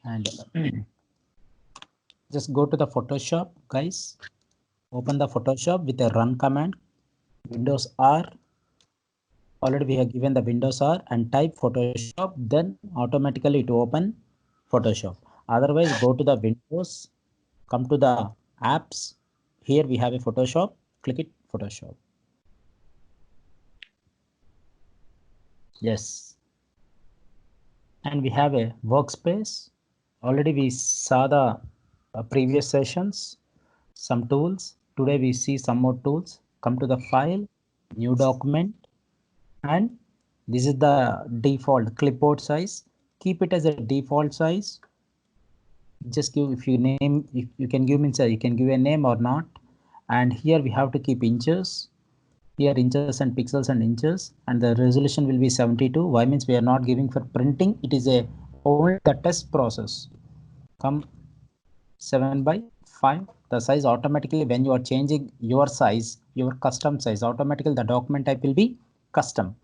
And just go to the Photoshop, guys. Open the Photoshop with a run command. Windows R. Already we have given the Windows R and type Photoshop, then automatically it open Photoshop. Otherwise, go to the Windows, come to the apps. Here we have a Photoshop. Click it, Photoshop. Yes. And we have a workspace. Already we saw the previous sessions, some tools. Today we see some more tools. Come to the file, new document, and this is the default clipboard size. Keep it as a default size. Just give, if you name, if you can give me, you can give a name or not. And here we have to keep inches. Here inches and pixels and inches, and the resolution will be 72. Why means we are not giving for printing. It is a only the test process. Come 7:5. The size automatically, when you are changing your size, your custom size, automatically the document type will be custom.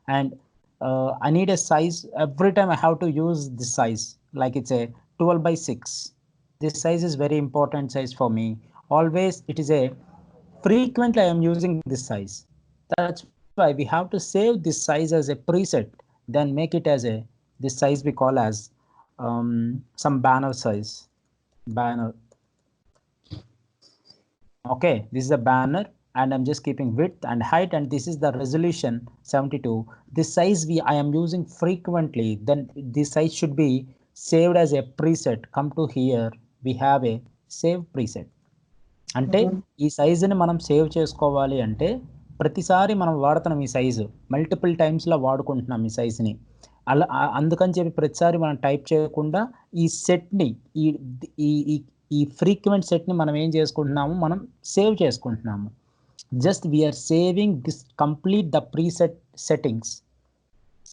And I need a size every time. I have to use this size, like it's a 12:6. This size is very important size for me. Always it is a frequently I am using this size. That's why we have to save this size as a preset, then make it as a, this size we call as some banner size. Banner. Okay, this is a banner, and I'm just keeping width and height, and this is the resolution 72. This size I am using frequently, then this size should be saved as a preset. Come to here, we have a save preset. అంటే ఈ సైజుని మనం save చేసుకోవాలి అంటే ప్రతిసారి మనం వాడుతున్నాం ఈ సైజు మల్టిపుల్ టైమ్స్లో వాడుకుంటున్నాం ఈ సైజుని. అలా అందుకని చెప్పి ప్రతిసారి మనం టైప్ చేయకుండా ఈ సెట్ని ఈ ఈ ఈ ఫ్రీక్వెంట్ సెట్ని మనం ఏం చేసుకుంటున్నాము, మనం సేవ్ చేసుకుంటున్నాము. Just we're saving this complete the preset settings.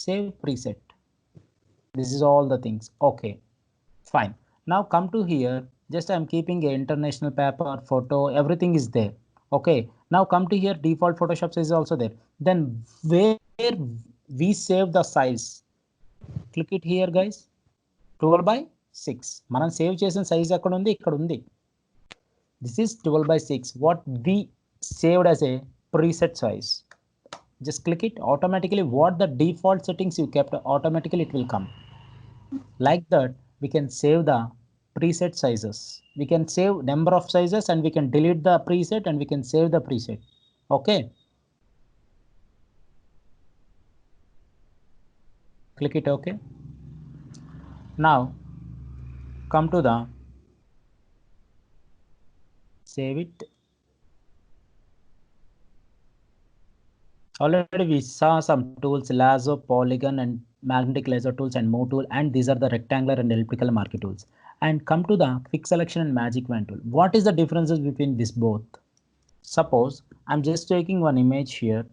Save preset. This is all the things. Okay, fine. Now come to here. Just I'm keeping a international paper, photo, everything is there. Okay, now come to here. Default Photoshop size is also there. Then where we save the size, click it here, guys. 12:6. మనం save చేసిన size ఎక్కడ ఉంది? ఇక్కడ ఉంది. This is 12:6. What we saved as a preset size. Just click it. Automatically what the default settings you kept, automatically it will come. Like that we can save the preset sizes. We can save number of sizes and we can delete the preset and we can save the preset. Okay, click it. Okay, now come to the save it. Already we saw some tools, lasso, polygon and magnetic laser tools and move tool, and these are the rectangular and elliptical marquee tools. And come to the quick selection and magic wand tool. What is the differences between this both? Suppose I'm just taking one image here.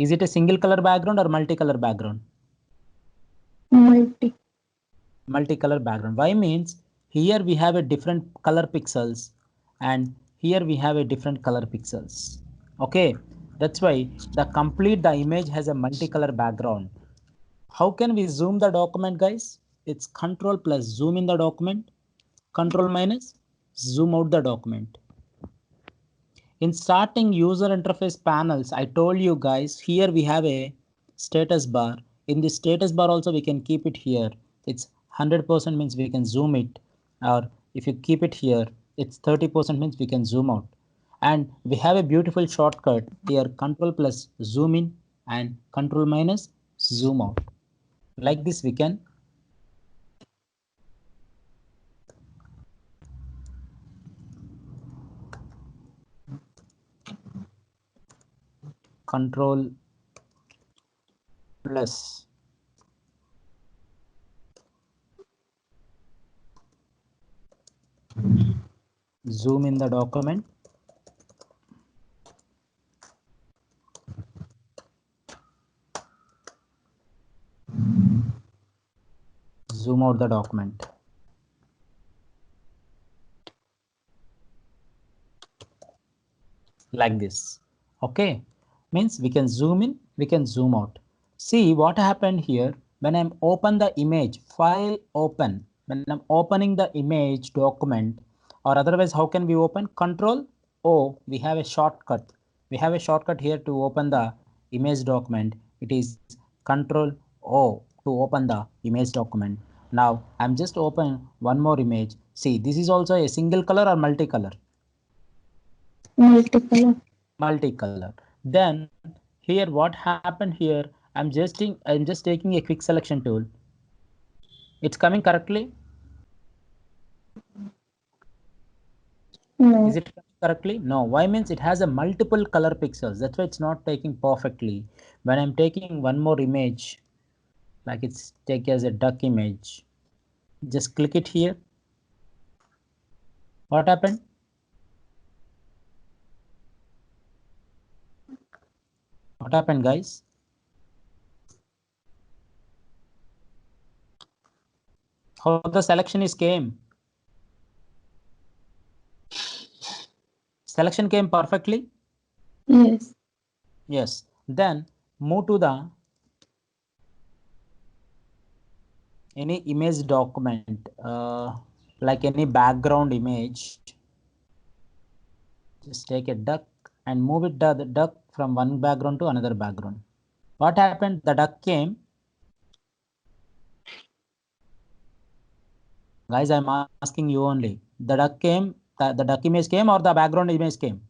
Is it a single color background or multicolor background? Multicolor background. Why means here we have a different color pixels and here we have a different color pixels. Okay, that's why the complete the image has a multicolor background. How can we zoom the document, guys? It's control plus zoom in the document, control minus zoom out the document. In starting user interface panels, I told you guys, here we have a status bar. In the status bar also we can keep it here. It's 100% means we can zoom it, or if you keep it here, it's 30% means we can zoom out. And we have a beautiful shortcut here, control plus zoom in and control minus zoom out. Like this we can control plus zoom in the document, zoom out the document. Like this. Okay, means we can zoom in, we can zoom out. See what happened here when I'm open the image, file open. When I'm opening the image document, or otherwise, how can we open? Control O. We have a shortcut. We have a shortcut here to open the image document. It is Control O to open the image document. Now I'm just open one more image. See, this is also a single color or multicolor? Multicolor. Multicolor. Then here what happened here, I'm just taking a quick selection tool. It's coming correctly. No. Is it coming correctly? No. Why? Means it has a multiple color pixels, that's why it's not taking perfectly. When I'm taking one more image, like it's take as a duck image, just click it here. What happened? What happened, guys? How the selection is came? Selection came perfectly? Yes. Yes. Then move to the any image document, like any background image. Just take a duck and move it the duck from one background to another background. What happened? The duck came. Guys, I'm asking you only. The duck came, the duck image came or the background image came?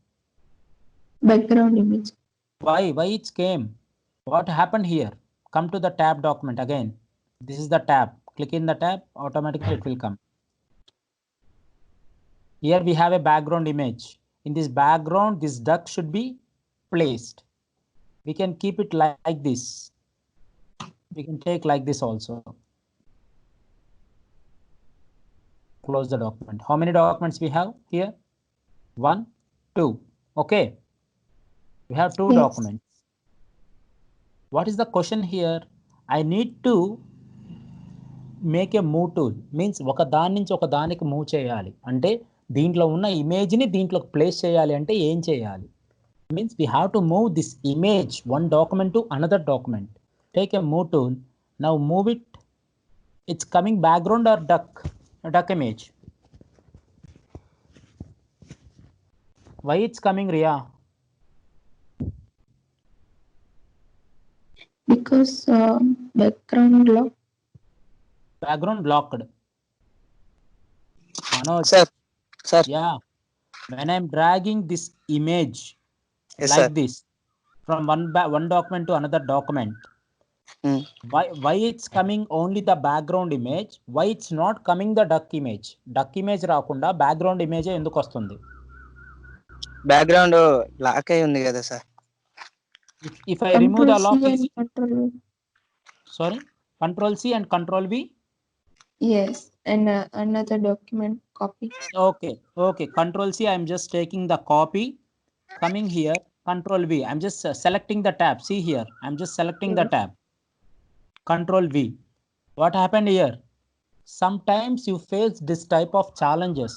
Background image. Why? Why it came? What happened here? Come to the tab document again. This is the tab. Click in the tab, automatically it will come. Here we have a background image. In this background, this duck should be placed. We can keep it like this. We can take like this also. Close the document. How many documents we have here? 1, 2. Okay. We have 2 Yes. documents. What is the question here? I need to make a move tool. Means ఒక దాని నుంచి ఒక దానికి move చేయాలి అంటే దీంట్లో ఉన్న ఇమేజ్ని దీంట్లోకి ప్లేస్ చేయాలి అంటే ఏం చేయాలి? Means we have to move this image one document to another document. Take a move tool. Now move it. It's coming background or duck image. Why it's coming, Ria? Because background lock. Background blocked. Manoj. Sir. Yeah. When I'm dragging this image Yes, like sir. this from one document to another document, why it's coming only the background image? Why it's not coming the duck image? Duck image రాకుండా background image ఎందుకు వస్తుంది? Background lock అయి ఉంది కదా sir. If I remove the lock, Control C and Control V. sorry, Control C and Control V. Yes, and another document copy. Okay. Control C. I'm just taking the copy. Coming here, Control V. I'm just selecting the tab. See here, I'm just selecting the Yes. tab. Control V. What happened here? Sometimes you face this type of challenges.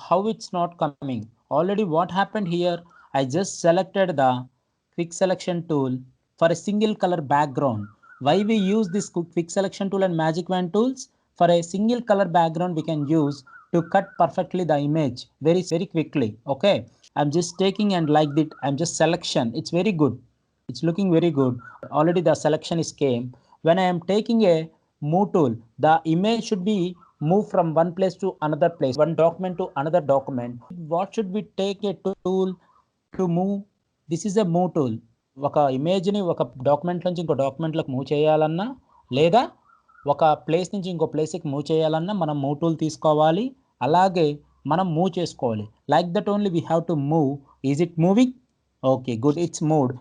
How it's not coming? Already what happened here? I just selected the quick selection tool for a single color background. Why we use this quick selection tool and magic wand tools? For a single color background we can use to cut perfectly the image very quickly. Okay, I'm just taking and like that I'm just selection. It's very good. It's looking very good. Already the selection is came. When I am taking a move tool, the image should be moved from one place to another place, one document to another document. What should we take a tool to move? This is a move tool. ఒక ఇమేజ్ని ఒక document నుంచి ఇంకో డాక్యుమెంట్లోకి move చేయాలన్నా లేదా ఒక place నుంచి ఇంకో ప్లేస్కి మూవ్ చేయాలన్నా మనం మూవ్ టూల్ తీసుకోవాలి. అలాగే మనం మూవ్ చేసుకోవాలి. Like that only we have to move. Is it moving? Okay, good, it's moved.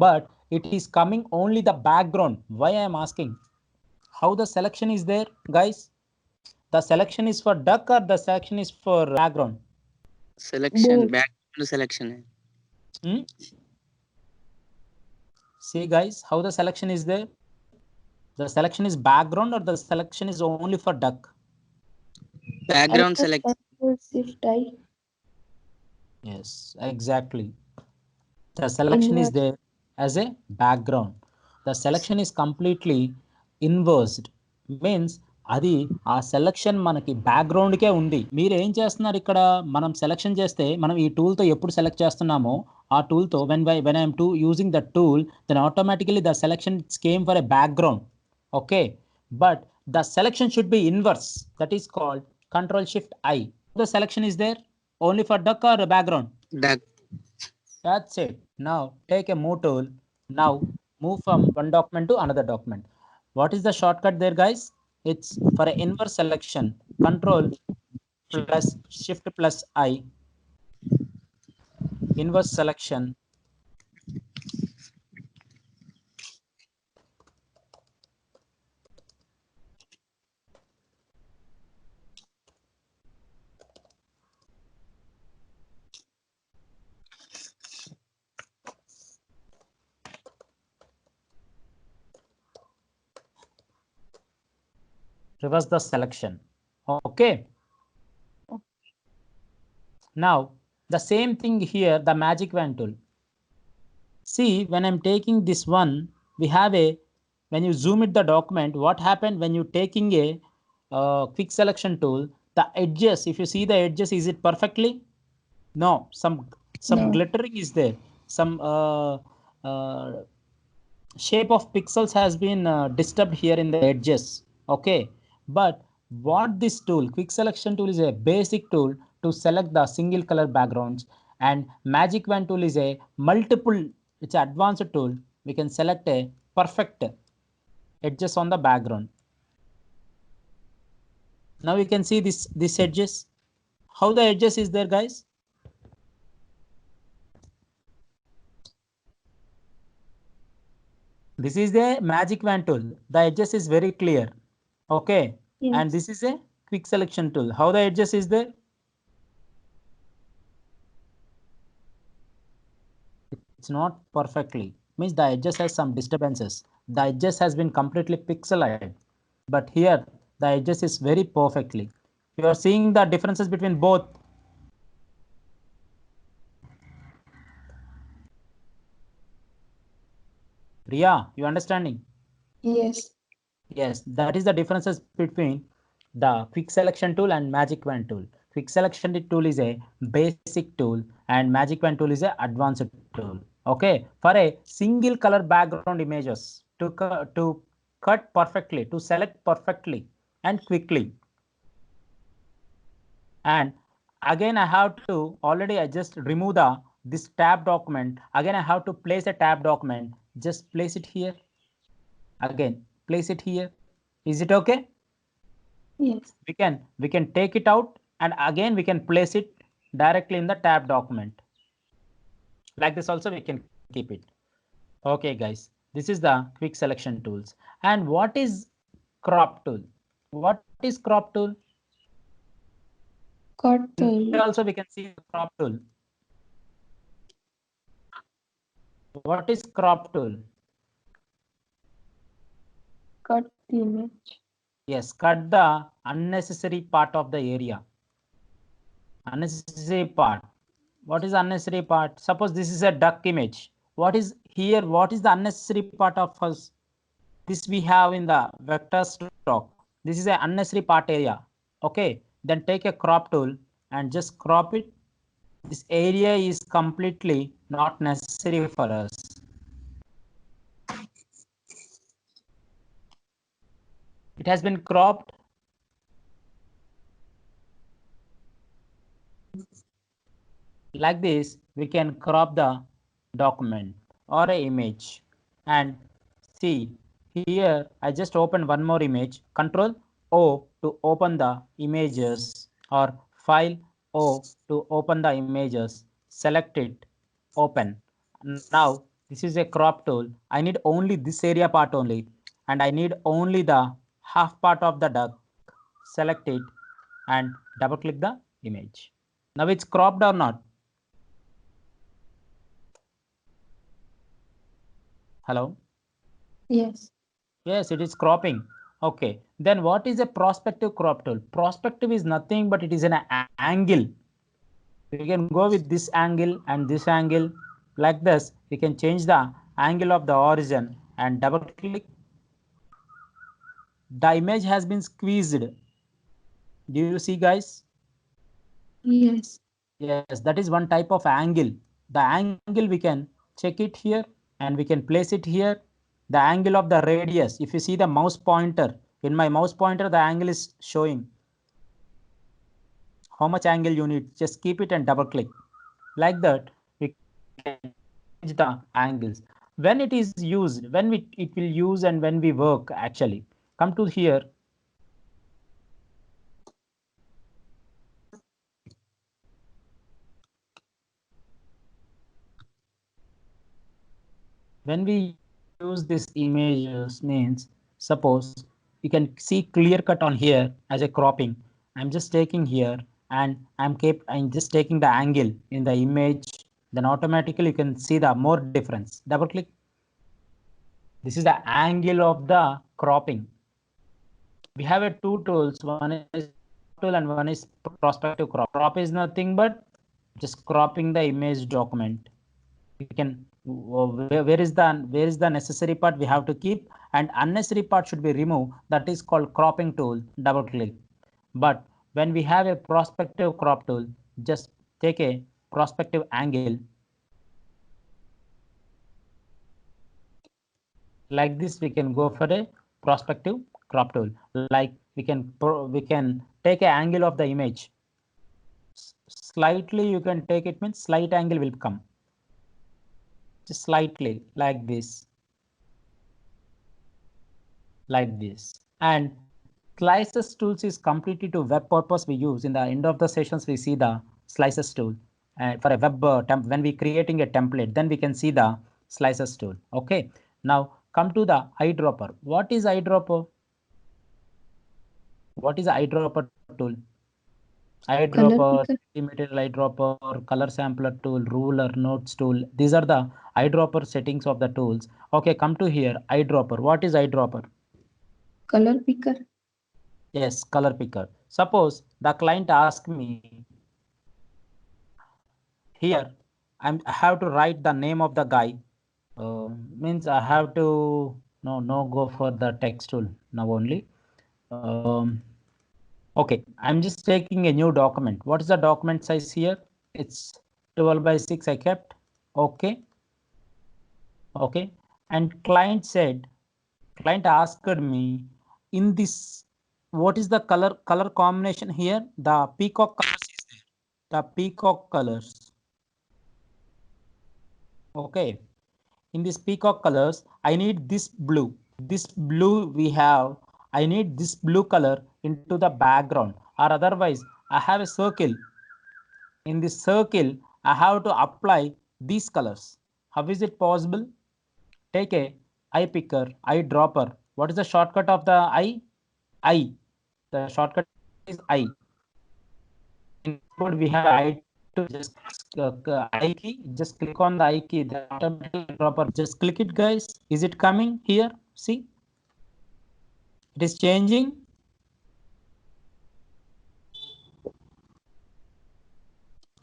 But it is coming only the background. Why I am asking? How the selection is there, guys? The selection is for duck or the selection is for background? Selection Both. Background selection. See guys, how the selection is there? The selection is background or the selection is only for duck? Background I select. Control Shift I. Yes, exactly. The selection is there as a background. the selection is completely inversed. Means అది ఆ selection మనకి బ్యాక్గ్రౌండ్కే ఉంది. మీరు ఏం చేస్తున్నారు ఇక్కడ, మనం selection చేస్తే మనం ఈ టూల్తో ఎప్పుడు సెలెక్ట్ చేస్తున్నామో ఆ టూల్తో when I am using the tool, then automatically the selection came for a background. Okay, but the selection should be inverse. That is called Control Shift I. The selection is there only for duck or background. Duck. That's it. Now take a move tool. Now move from one document to another document. What is the shortcut there, guys? It's for an inverse selection. Control plus Shift plus I. Inverse selection. Reverse the selection. Okay. Now the same thing here, the magic wand tool. See, when I'm taking this one, we have a, when you zoom it the document, what happened when you taking a quick selection tool, the edges, if you see the edges, is it perfectly? No, some No. glittering is there, some shape of pixels has been disturbed here in the edges. Okay, but what this tool, quick selection tool, is a basic tool to select the single color backgrounds, and magic wand tool is a multiple, it's an advanced tool. We can select a perfect edges on the background. Now you can see this edges, how the edges is there, guys. This is the magic wand tool. The edges is very clear. Okay. Yes. And this is a quick selection tool. How the edges is there? It's not perfectly. Means the edges has some disturbances. The edges has been completely pixelated. But here the edges is very perfectly. You are seeing the differences between both. Riya, you understanding? Yes. Yes, that is the differences between the quick selection tool and magic wand tool. Quick selection tool is a basic tool and magic wand tool is a advanced tool. Okay, for a single color background images, to cut perfectly, to select perfectly and quickly. And again I have to, already I just remove this tab document. Again I have to place a tab document. Just place it here. Again place it here. Is it okay? Yes. We can take it out and again we can place it directly in the tab document. Like this also we can keep it. Okay guys, this is the quick selection tools. And what is crop tool? What is crop tool? Cut Here tool. also we can see the crop tool. What is crop tool? Cut the image. Yes, cut the unnecessary part of the area. Unnecessary part. What is unnecessary part? Suppose this is a duck image. What is here? What is the unnecessary part of us? This we have in the vector stock. This is an unnecessary part area. Okay, then take a crop tool and just crop it. This area is completely not necessary for us. It has been cropped. Like this, we can crop the document or an image. And see, here I just open one more image. Control O to open the images, or File O to open the images. Select it, open. Now this is a crop tool. I need only this area part only, and I need only the half part of the duck. Select it and double click the image. Now it's cropped or not? Hello? Yes. Yes, it is cropping. Okay, then what is a prospective crop tool? Prospective is nothing but it is an angle. We can go with this angle and this angle. Like this, we can change the angle of the origin and double click. The image has been squeezed. Do you see, guys? Yes. Yes, that is one type of angle. The angle we can check it here and we can place it here. The angle of the radius, if you see the mouse pointer, in my mouse pointer, the angle is showing how much angle you need. Just keep it and double click. Like that, we can change the angles. When it is used, when it will use and when we work actually. Come to here. When we use this images means, suppose you can see clear cut on here as a cropping. I'm just taking here and I'm just taking the angle in the image, then automatically you can see the more difference. Double click. This is the angle of the cropping. We have a two tools, one is crop tool and one is prospective crop. Crop is nothing but just cropping the image document. We can where is the necessary part we have to keep and unnecessary part should be removed. That is called cropping tool. Double click. But when we have a prospective crop tool, just take a prospective angle like this. We can go for a prospective crop tool. Like we can take an angle of the image slightly. You can take it means slight angle will come. Just slightly like this. Like this. And slices tools is completely to web purpose we use. In the end of the sessions we see the slices tool and for a web when we creating a template, then we can see the slices tool. Okay, now come to the eyedropper. What is eyedropper? What is eyedropper tool? Eyedropper, material eyedropper, color sampler tool, ruler, notes tool. These are the eyedropper settings of the tools. Okay, come to here. Eyedropper. What is eyedropper? Color picker. Yes, color picker. Suppose the client asks me here, I have to write the name of the guy. Means I have to no go for the text tool now only. Okay, I'm just taking a new document. What is the document size here? It's 12 by 6 I kept. Okay. Okay. And client asked me in this, what is the color combination here? The peacock colors is there. The peacock colors. Okay. In this peacock colors, I need this blue. This blue we have. I need this blue color into the background, or otherwise I have a circle. In this circle, I have to apply these colors. How is it possible? Take a eye picker, eyedropper. What is the shortcut of the eye? I. The shortcut is I. In code we have I to just I key. Just click on the I key. The automatic dropper. Just click it, guys. Is it coming here? See, it is changing.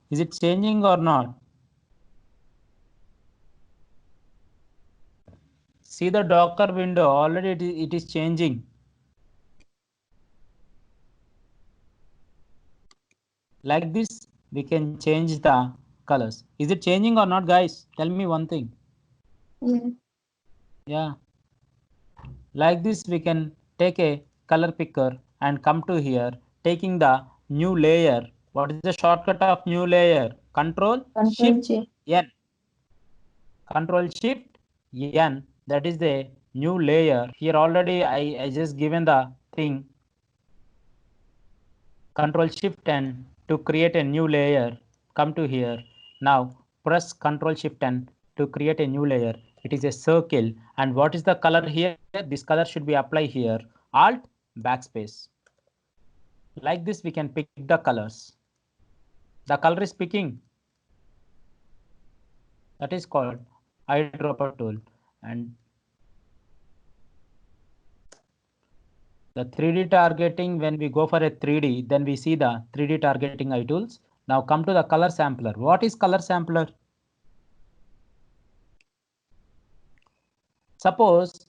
Is it changing or not? See the Docker window. Already it is changing. Like this, we can change the colors. Is it changing or not, guys? Tell me one thing. Yeah. Yeah. Like this, we can take a color picker and come to here, taking the new layer. What is the shortcut of new layer? Control Shift J. N. Control Shift N. That is the new layer. Here already I just given the thing. Control Shift N to create a new layer. Come to here. Now press Control Shift N to create a new layer. It is a circle. And what is the color here? This color should be applied here. Alt backspace. Like this, we can pick the colors. The color is picking. That is called eyedropper tool. And the 3D targeting, when we go for a 3D, then we see the 3D targeting eye tools. Now come to the color sampler. What is color sampler? Suppose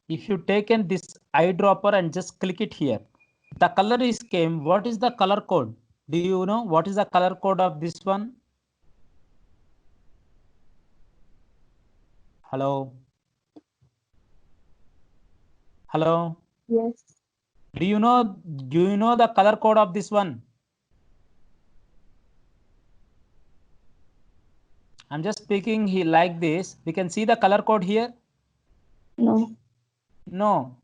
if you taken this eyedropper and just click it here, the color is came. What is the color code? Do you know what is the color code of this one? Hello? Hello? Yes. Do you know the color code of this one? I'm just speaking here like this. We can see the color code here. No. No.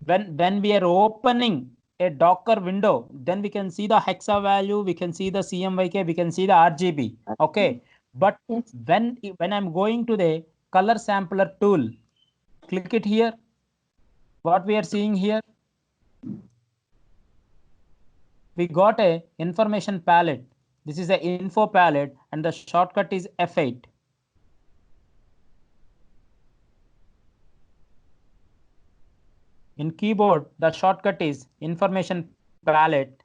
When we are opening a Docker window, then we can see the hexa value, we can see the CMYK, we can see the RGB. Okay. But Yes. when I'm going to the color sampler tool, click it here. What we are seeing here, we got a information palette. This is the info palette and the shortcut is F8. In keyboard, the shortcut is information palette.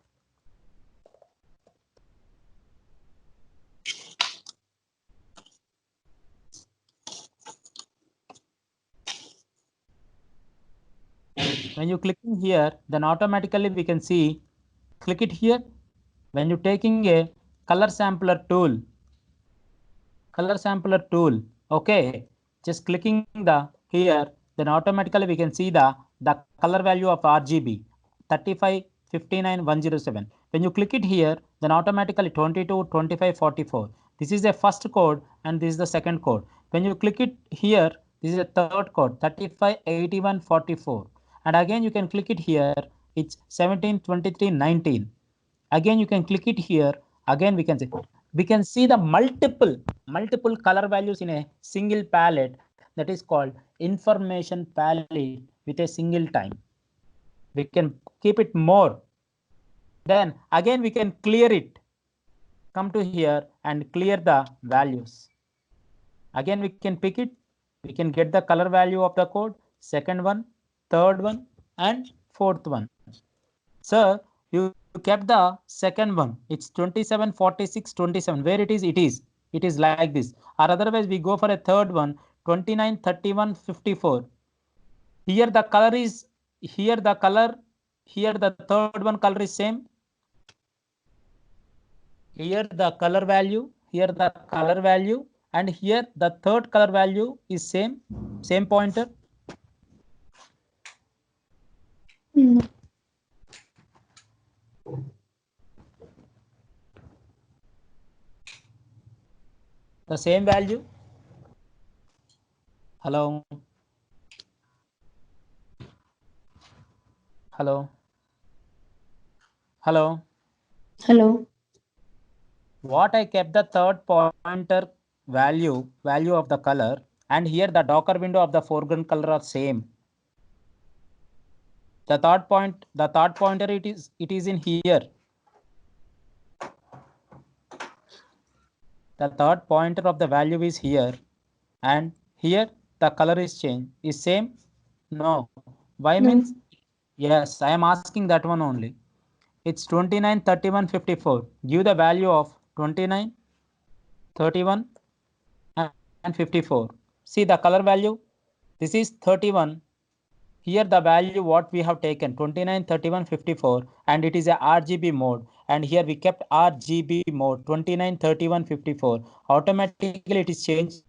When you clicking here, then automatically we can see, click it here. When you're taking a color sampler tool, okay, just clicking the here, then automatically we can see the color value of RGB 35 59 107. When you click it here, then automatically 22 25 44. This is the first code and this is the second code. When you click it here, this is a third code 35 81 44. And again you can click it here, it's 17 23 19. Again you can click it here, again we can see the multiple color values in a single palette. That is called information palette with a single time. We can keep it more, then again we can clear it, come to here and clear the values. Again we can pick it, we can get the color value of the code, second one, third one and fourth one. Sir, you kept the second one, it's 27 46 27. Where it is like this, or otherwise we go for a third one, 29 31 54. Here the color is, here the third one color is same, here the color value, and here the third color value is same pointer. No. The same value. Hello. Hello. Hello. Hello. What I kept the third pointer value of the color, and here the Docker window of the foreground color are same. The third pointer it is in here. The third pointer of the value is here, and here the color is changed. Is same? No. Why No. means? Yes, I am asking that one only. It's 29 31 54. Give the value of 29 31 and 54. See the color value. This is 31. Here the value what we have taken 29 31 54, and it is a RGB mode, and here we kept RGB mode 29 31 54. Automatically it is changed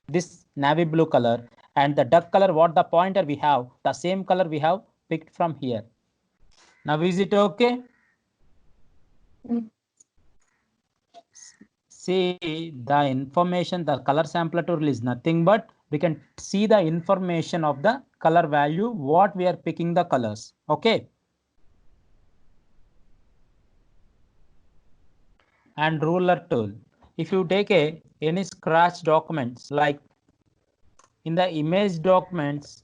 this navy blue color, and the duck color what the pointer we have, the same color we have picked from here. Now is it okay? See the information, the color sampler tool is nothing but we can see the information of the color value what we are picking the colors. Okay. And ruler tool. If you take any scratch documents, like in the image documents,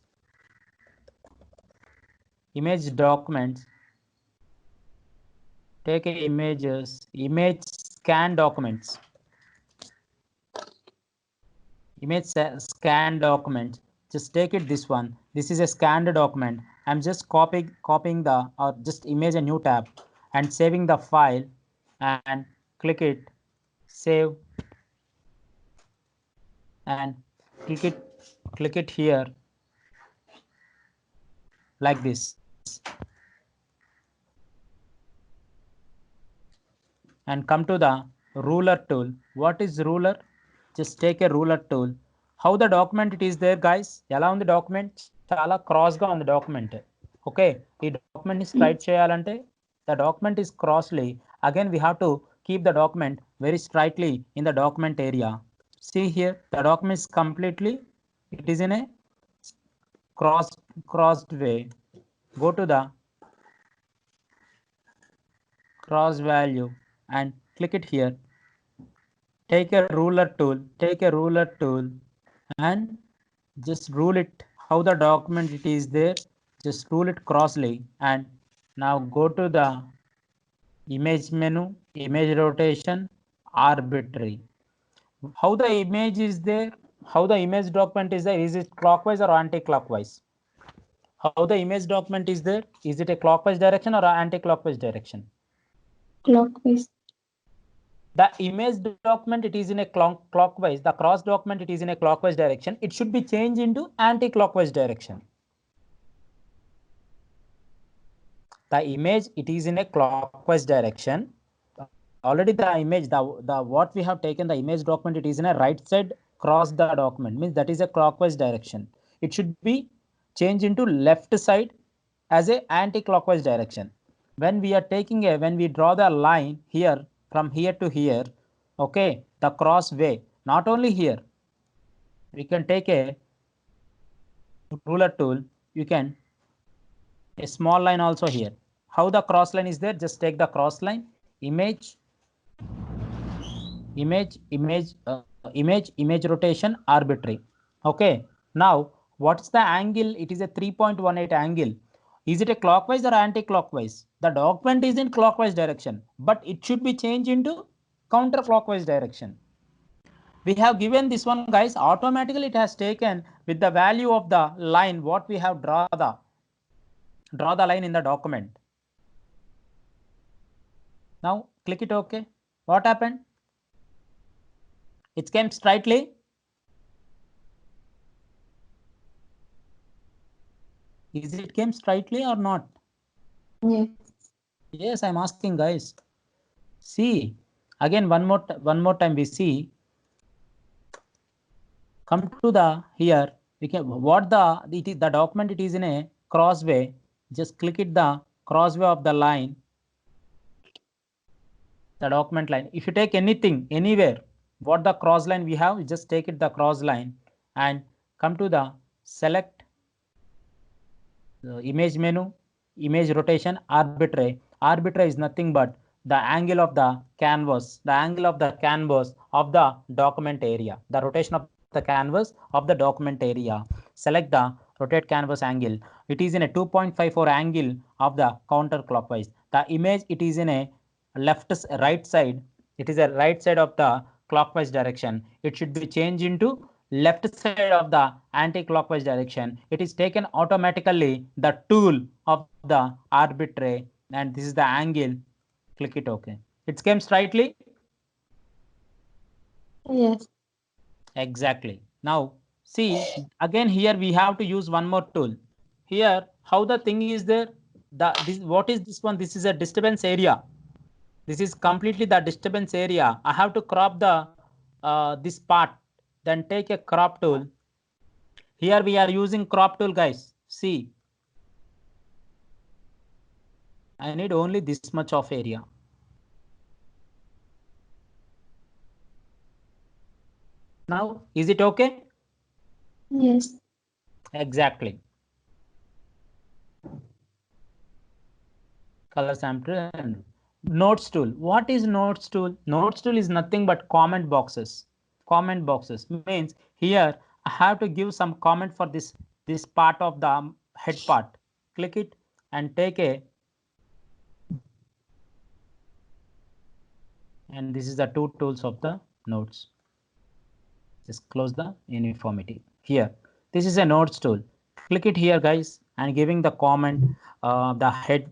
take images, image scan documents. Image scan document, just take it this one. This is a scanned document. I'm just copying the, or just image a new tab and saving the file, and click it, save, and click it, click it here like this. And come to the ruler tool. What is ruler? Just take a ruler tool. How the document it is there, guys? ఎలా ఉంది document? చాలా cross గా ఉంది document. Okay, ఈ document ని straight చేయాలంటే the document is crossly. Again we have to keep the document very straightly in the document area. See here, the document is completely, it is in a crossed way. Go to the cross value and click it here. Take a ruler tool and just rule it how the document it is there. Just rule it crossly. And now go to the image menu, image rotation, arbitrary. How the image is there, how the image document is there, is it clockwise or anti-clockwise? How the image document is there, is it a clockwise direction or anti-clockwise direction? Clockwise. The image document it is in a clockwise, the cross document it is in a clockwise direction, it should be changed into anti-clockwise direction. The image it is in a clockwise direction. Already the image, the what we have taken, the image document it is in a right side cross the document, means that is a clockwise direction. It should be changed into left side as a anti-clockwise direction. When we are taking a, when we draw the line here from here to here, okay, the cross way, not only here, we can take a ruler tool, you can a small line also here. How the cross line is there, just take the cross line, image rotation, arbitrary. Okay, now what's the angle? It is a 3.18 angle. Is it a clockwise or anti-clockwise? The document is in clockwise direction, but it should be changed into counterclockwise direction. We have given this one, guys, automatically it has taken with the value of the line what we have draw the line in the document. Now click it OK. What happened? It came straightly. Is it came straightly or not? Yes. Yes, I'm asking, guys. See again one more time. We see, come to the here, we can what the document it is in a crossway. Just click it the crossway of the line, the document line. If you take anything anywhere, what the cross line we have, just take it the cross line and come to the select image menu, image rotation, arbitrary. Arbitrary is nothing but the angle of the canvas, of the document area, the rotation of the canvas of the document area. Select the rotate canvas angle. It is in a 2.54 angle of the counterclockwise. The image it is in a right side. It is a right side of the clockwise direction. It should be changed into left side of the anti-clockwise direction. It is taken automatically the tool of the arbitrary, and this is the angle. Click it OK. It came straightly. Yes. Exactly. Now see again here we have to use one more tool. Here how the thing is there, what is this one? This is a disturbance area. This is completely the disturbance area. I have to crop the this part. Then take a crop tool. Here we are using crop tool, guys. See, I need only this much of area. Now is it okay? Yes. Exactly. Color sample and notes tool. What is notes tool? Notes tool is nothing but comment boxes. Comment boxes means here I have to give some comment for this part of the head part. Click it and take a, and this is the two tools of the notes. Just close the uniformity here. This is a notes tool. Click it here, guys, and giving the comment. The head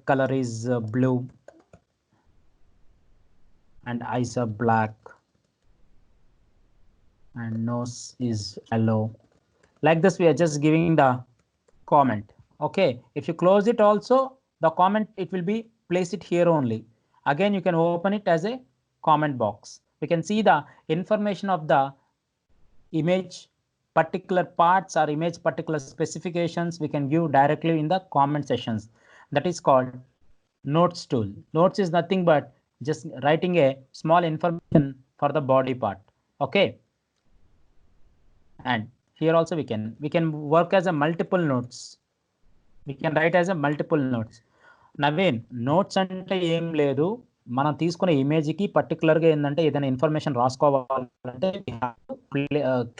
color is blue and eyes are black and nose is yellow. Like this, we are just giving the comment. Okay, if you close it also, the comment, it will be place it here only. Again, you can open it as a comment box. We can see the information of the image, particular parts or image particular specifications we can give directly in the comment sections. That is called notes tool. Notes is nothing but just writing a small information for the body part. Okay, and here also we can work as a multiple notes. We can write as a multiple notes. Naveen, notes అంటే ఏం లేదు, మనం తీసుకునే ఇమేజ్కి పర్టికులర్గా ఏంటంటే ఏదైనా information రాసుకోవాలంటే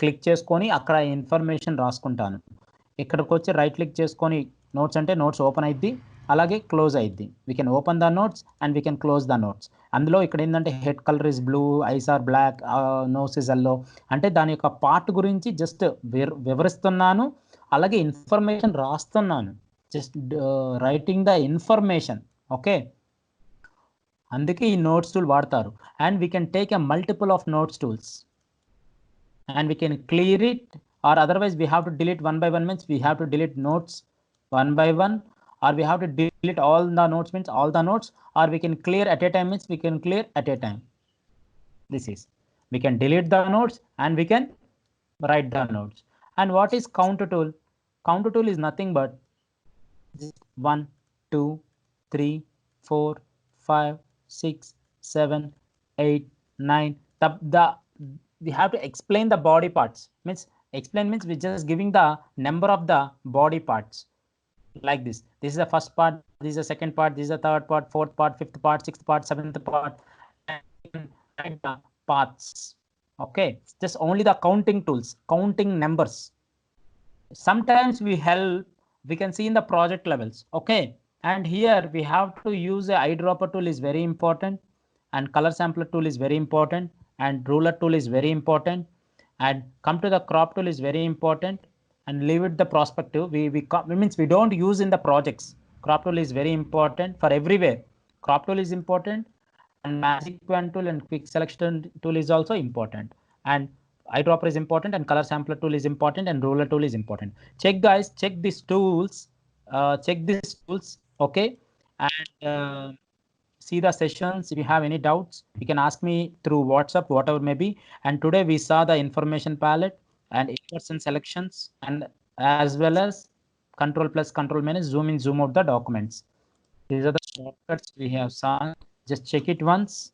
click చేసుకొని అక్కడ ఇన్ఫర్మేషన్ రాసుకుంటాను. ఇక్కడికి వచ్చి రైట్ క్లిక్ చేసుకొని నోట్స్ అంటే నోట్స్ ఓపెన్ అయింది, అలాగే క్లోజ్ అయింది. We can open the notes and we can close the notes. అందులో ఇక్కడ ఏంటంటే head colour is blue, eyes are black, nose is yellow, అంటే దాని యొక్క పార్ట్ గురించి జస్ట్ వివరిస్తున్నాను, అలాగే ఇన్ఫర్మేషన్ రాస్తున్నాను. just writing the information. Okay, అందుకే ఈ నోట్స్ టూల్ వాడతారు. And we can take a multiple of notes tools and we can clear it, or otherwise we have to delete one by one, means we have to delete notes one by one, or we have to delete all the notes, means all the notes, or we can clear at a time, means we can clear at a time. This is, we can delete the notes and we can write the notes. And what is counter tool? Counter tool is nothing but 1 2 3 4 5 6 7 8 9. We have to explain the body parts, means explain means we're just giving the number of the body parts like this. This is the first part, this is the second part, this is the third part, fourth part, fifth part, sixth part, seventh part, and the parts. Okay, just only the counting tools, counting numbers. Sometimes we can see in the project levels. Okay, and here we have to use a eyedropper tool is very important, and color sampler tool is very important, and ruler tool is very important, and come to the crop tool is very important, and leave it the perspective. We means we don't use in the projects. Crop tool is very important for everywhere. Crop tool is important, and magic wand tool and quick selection tool is also important, and eyedropper is important, and color sampler tool is important, and ruler tool is important. Check guys, check these tools, okay, and see the sessions. If you have any doubts, you can ask me through WhatsApp, whatever may be. And today we saw the information palette and inserts and selections, and as well as control plus control minus zoom in, zoom out the documents. These are the shortcuts we have seen. Just check it once.